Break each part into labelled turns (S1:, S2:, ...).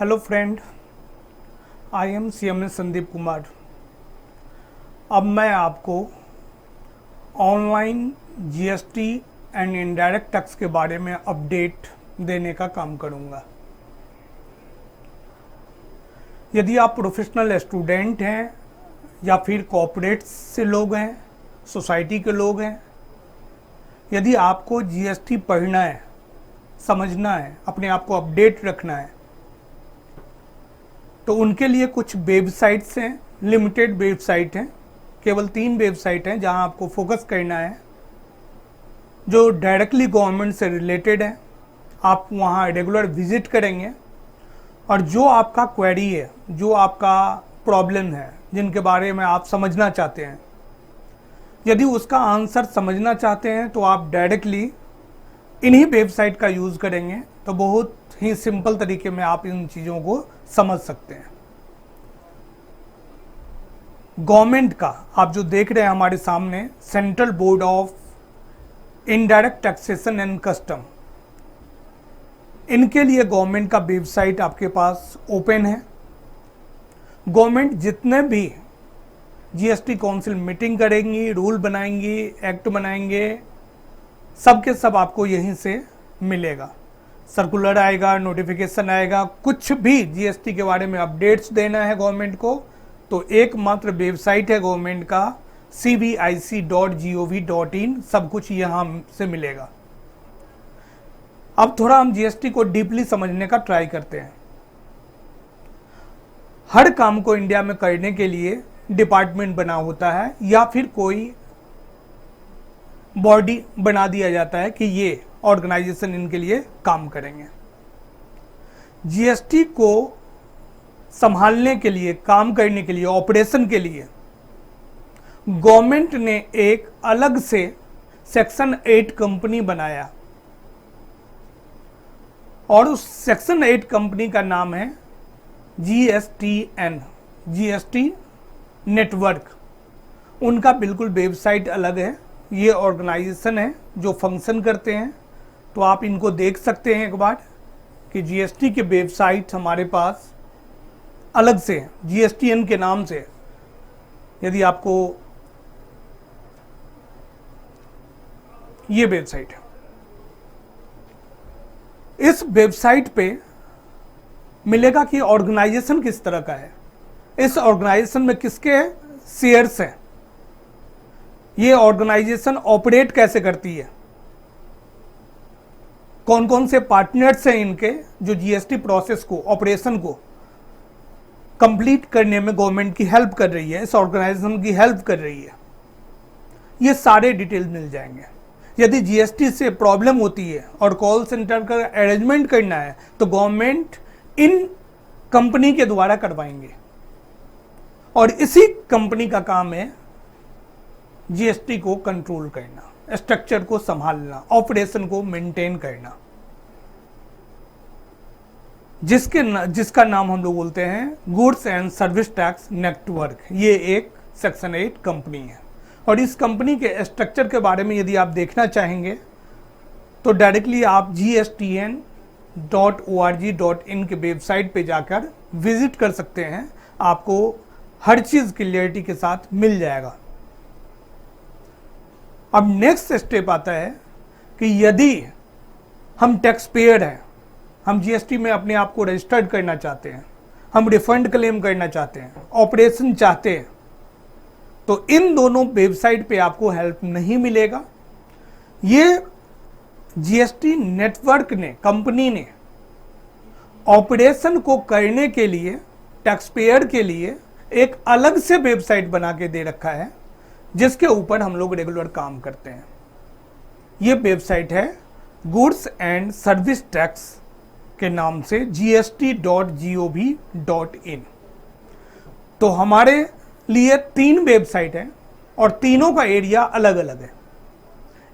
S1: Hello friend, I am CMS Sandeep Kumar. अब मैं आपको online GST and indirect tax के बारे में अपडेट देने का काम करूंगा। यदि आप प्रोफेशनल स्टूडेंट हैं या फिर कॉर्पोरेट से लोग हैं, सोसाइटी के लोग हैं, यदि आपको GST पढ़ना है, समझना है, अपने आप को अपडेट रखना है, तो उनके लिए कुछ वेबसाइट्स हैं, लिमिटेड वेबसाइट हैं, केवल 3 वेबसाइट हैं जहां आपको फोकस करना है, जो डायरेक्टली गवर्नमेंट से रिलेटेड है। आप वहां रेगुलर विजिट करेंगे और जो आपका क्वेरी है, जो आपका प्रॉब्लम है, जिनके बारे में आप समझना चाहते हैं, यदि उसका आंसर समझना चाहते हैं तो आप डायरेक्टली इन्हीं वेबसाइट का यूज़ करेंगे तो बहुत ही सिंपल तरीके में आप इन चीज़ों को समझ सकते हैं। गवर्नमेंट का आप जो देख रहे हैं हमारे सामने, central board of indirect taxation and custom, इनके लिए गवर्नमेंट का वेबसाइट आपके पास ओपन है। गवर्नमेंट जितने भी GST काउंसिल मीटिंग करेंगी, रूल बनाएंगी, एक्ट बनाएंगे, सब के सब आपको यहीं से मिलेगा। सर्कुलर आएगा, नोटिफिकेशन आएगा, कुछ भी GST के बारे में अपडेट्स देना है गवर्नमेंट को तो एकमात्र वेबसाइट है गवर्नमेंट का cbic.gov.in, सब कुछ यहाँ से मिलेगा। अब थोड़ा हम GST को डीपली समझने का ट्राई करते हैं। हर काम को इंडिया में करने के लिए डिपार्टमेंट बना होता है या फिर कोई बॉडी बना दिया जाता है कि ये ऑर्गेनाइजेशन इनके लिए काम करेंगे। GST को संभालने के लिए, काम करने के लिए, ऑपरेशन के लिए गवर्नमेंट ने एक अलग से सेक्शन 8 कंपनी बनाया और उस सेक्शन 8 कंपनी का नाम है GSTN, GST नेटवर्क। उनका बिल्कुल वेबसाइट अलग है। ये ऑर्गेनाइजेशन है जो फंक्शन करते हैं, तो आप इनको देख सकते हैं एक बार कि GST के वेबसाइट हमारे पास अलग से GSTN के नाम से। यदि आपको ये वेबसाइट है, इस वेबसाइट पे मिलेगा कि ऑर्गेनाइजेशन किस तरह का है, इस ऑर्गेनाइजेशन में किसके शेयर्स हैं, ये ऑर्गेनाइजेशन ऑपरेट कैसे करती है, कौन कौन से पार्टनर्स हैं इनके जो GST प्रोसेस को, ऑपरेशन को कंप्लीट करने में गवर्नमेंट की हेल्प कर रही है, इस ऑर्गेनाइजेशन की हेल्प कर रही है। ये सारे डिटेल मिल जाएंगे। यदि GST से प्रॉब्लम होती है और कॉल सेंटर का अरेंजमेंट करना है तो गवर्नमेंट इन कंपनी के द्वारा करवाएंगे और इसी कंपनी का काम है GST को कंट्रोल करना, स्ट्रक्चर को संभालना, ऑपरेशन को मेंटेन करना, जिसका नाम हम लोग बोलते हैं goods and service tax network. ये एक सेक्शन 8 कंपनी है और इस कंपनी के स्ट्रक्चर के बारे में यदि आप देखना चाहेंगे तो डायरेक्टली आप gstn.org.in के वेबसाइट पे जाकर विजिट कर सकते हैं। आपको हर चीज़ क्लियरिटी के साथ मिल जाएगा। अब नेक्स्ट स्टेप आता है कि यदि हम टैक्स पेयर हैं, हम GST में अपने आप को रजिस्टर्ड करना चाहते हैं, हम रिफंड क्लेम करना चाहते हैं, ऑपरेशन चाहते हैं, तो इन दोनों वेबसाइट पे आपको हेल्प नहीं मिलेगा। ये GST नेटवर्क ने, कंपनी ने ऑपरेशन को करने के लिए, टैक्स पेयर के लिए एक अलग से वेबसाइट बना के दे रखा है जिसके ऊपर हम लोग रेगुलर काम करते हैं। ये वेबसाइट है गुड्स एंड सर्विस टैक्स के नाम से gst.gov.in। तो हमारे लिए 3 वेबसाइट है और तीनों का एरिया अलग अलग है।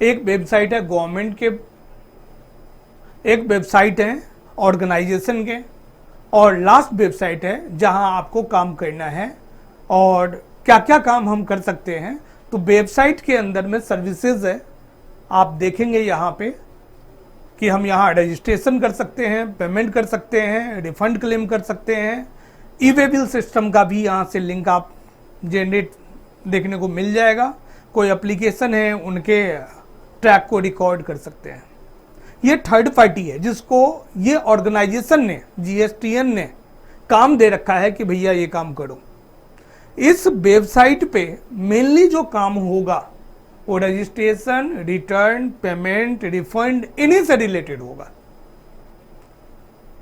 S1: एक वेबसाइट है गवर्नमेंट के, एक वेबसाइट है ऑर्गेनाइजेशन के और लास्ट वेबसाइट है जहां आपको काम करना है और क्या क्या काम हम कर सकते हैं। तो वेबसाइट के अंदर में सर्विसेज है, आप देखेंगे यहाँ पे कि हम यहाँ रजिस्ट्रेशन कर सकते हैं, पेमेंट कर सकते हैं, रिफंड क्लेम कर सकते हैं। ई वे बिल सिस्टम का भी यहाँ से लिंक आप जनरेट देखने को मिल जाएगा। कोई एप्लीकेशन है उनके ट्रैक को रिकॉर्ड कर सकते हैं। ये थर्ड पार्टी है जिसको ये ऑर्गेनाइजेशन ने, जीएसटीएन ने काम दे रखा है कि भैया ये काम करो। इस वेबसाइट पे मेनली जो काम होगा वो रजिस्ट्रेशन, रिटर्न, पेमेंट, रिफंड इन्हीं से रिलेटेड होगा।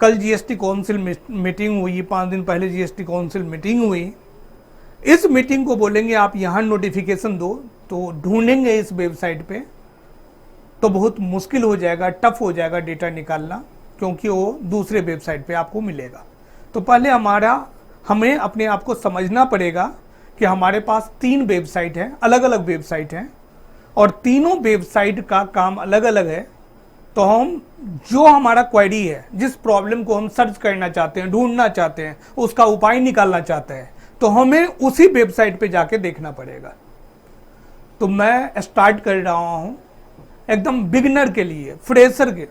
S1: कल जीएसटी काउंसिल मीटिंग हुई, 5 दिन पहले जीएसटी काउंसिल मीटिंग हुई। इस मीटिंग को बोलेंगे आप यहाँ नोटिफिकेशन दो, तो ढूंढेंगे इस वेबसाइट पे तो बहुत मुश्किल हो जाएगा, टफ हो जाएगा डेटा निकालना, क्योंकि वो दूसरे वेबसाइट पे आपको मिलेगा। तो पहले हमें अपने आप को समझना पड़ेगा कि हमारे पास 3 वेबसाइट हैं, अलग अलग वेबसाइट हैं, और तीनों वेबसाइट का काम अलग अलग है। तो हम जो हमारा क्वेरी है, जिस प्रॉब्लम को हम सर्च करना चाहते हैं, ढूंढना चाहते हैं, उसका उपाय निकालना चाहते हैं, तो हमें उसी वेबसाइट पे जाके देखना पड़ेगा। तो मैं स्टार्ट कर रहा हूँ एकदम बिगिनर के लिए, फ्रेशर के,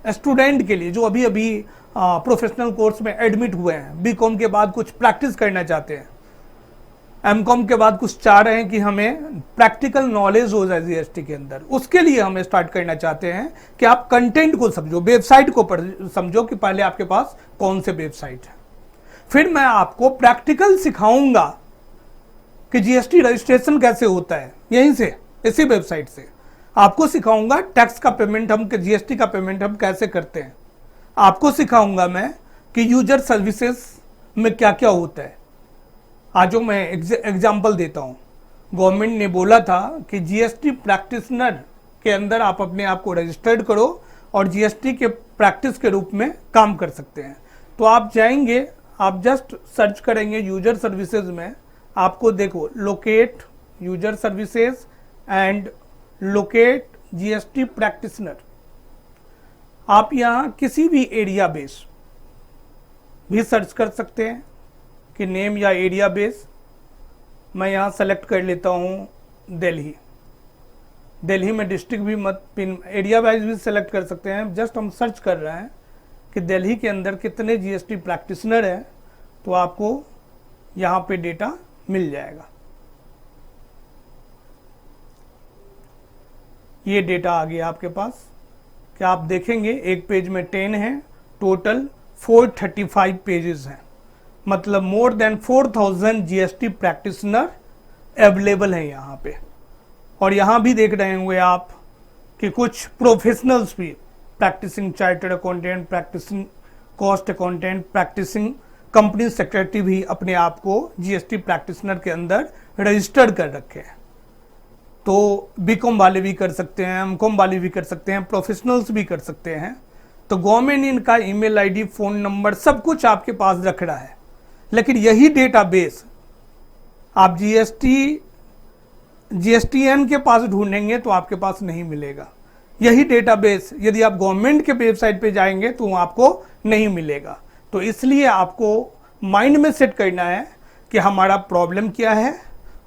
S1: स्टूडेंट के लिए जो अभी अभी प्रोफेशनल कोर्स में एडमिट हुए हैं, बीकॉम के बाद कुछ प्रैक्टिस करना चाहते हैं, एमकॉम के बाद कुछ चाह रहे हैं कि हमें प्रैक्टिकल नॉलेज हो जाए जीएसटी के अंदर। उसके लिए हम स्टार्ट करना चाहते हैं कि आप कंटेंट को समझो, वेबसाइट को समझो कि पहले आपके पास कौन से वेबसाइट है। फिर मैं आपको प्रैक्टिकल सिखाऊंगा कि जीएसटी रजिस्ट्रेशन कैसे होता है, यहीं से, इसी वेबसाइट से आपको सिखाऊंगा टैक्स का पेमेंट, हम जीएसटी का पेमेंट हम कैसे करते हैं। आपको सिखाऊंगा मैं कि यूजर सर्विसेज में क्या क्या होता है। आज जो मैं एग्जांपल देता हूँ, गवर्नमेंट ने बोला था कि जीएसटी प्रैक्टिशनर के अंदर आप अपने आप को रजिस्टर्ड करो और जीएसटी के प्रैक्टिस के रूप में काम कर सकते हैं। तो आप जाएंगे, आप जस्ट सर्च करेंगे यूजर सर्विसेज में, आपको देखो locate user services and locate GST practitioner. आप यहाँ किसी भी एरिया बेस भी सर्च कर सकते हैं कि नेम या एरिया बेस। मैं यहाँ सेलेक्ट कर लेता हूँ दिल्ली। दिल्ली में डिस्ट्रिक्ट भी मत, पिन, एरिया वाइज भी सेलेक्ट कर सकते हैं। जस्ट हम सर्च कर रहे हैं कि दिल्ली के अंदर कितने जीएसटी प्रैक्टिशनर हैं, तो आपको यहाँ पे डेटा मिल जाएगा। ये डेटा आ गया आपके पास। क्या आप देखेंगे एक पेज में 10 है, टोटल 435 पेजेस हैं, मतलब more than 4000 GST practitioner available हैं यहाँ पे। और यहाँ भी देख रहे होंगे आप कि कुछ प्रोफेशनल्स भी, practicing chartered accountant, practicing cost accountant, practicing company secretary भी अपने आप को जीएसटी प्रैक्टिशनर के अंदर रजिस्टर्ड कर रखे हैं। तो बीकॉम वाले भी कर सकते हैं, एमकॉम वाले भी कर सकते हैं, प्रोफेशनल्स भी कर सकते हैं। तो गवर्नमेंट इनका ईमेल आईडी, फ़ोन नंबर सब कुछ आपके पास रख रहा है। लेकिन यही डेटाबेस आप जीएसटीएन के पास ढूंढेंगे तो आपके पास नहीं मिलेगा। यही डेटाबेस यदि आप गवर्नमेंट के वेबसाइट पे जाएंगे तो आपको नहीं मिलेगा। तो इसलिए आपको माइंड में सेट करना है कि हमारा प्रॉब्लम क्या है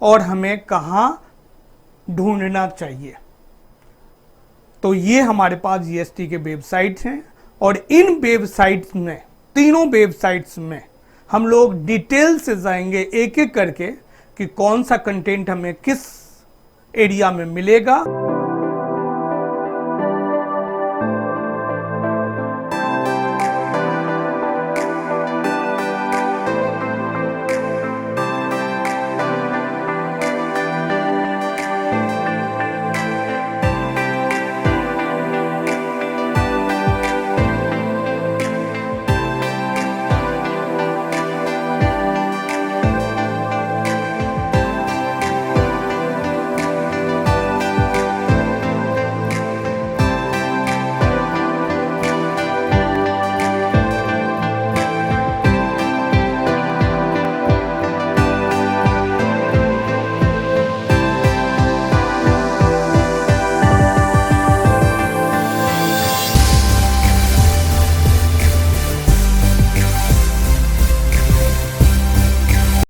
S1: और हमें कहाँ ढूंढना चाहिए। तो ये हमारे पास जीएसटी के वेबसाइट हैं और इन वेबसाइट्स में, तीनों वेबसाइट्स में हम लोग डिटेल से जाएंगे एक एक करके कि कौन सा कंटेंट हमें किस एरिया में मिलेगा।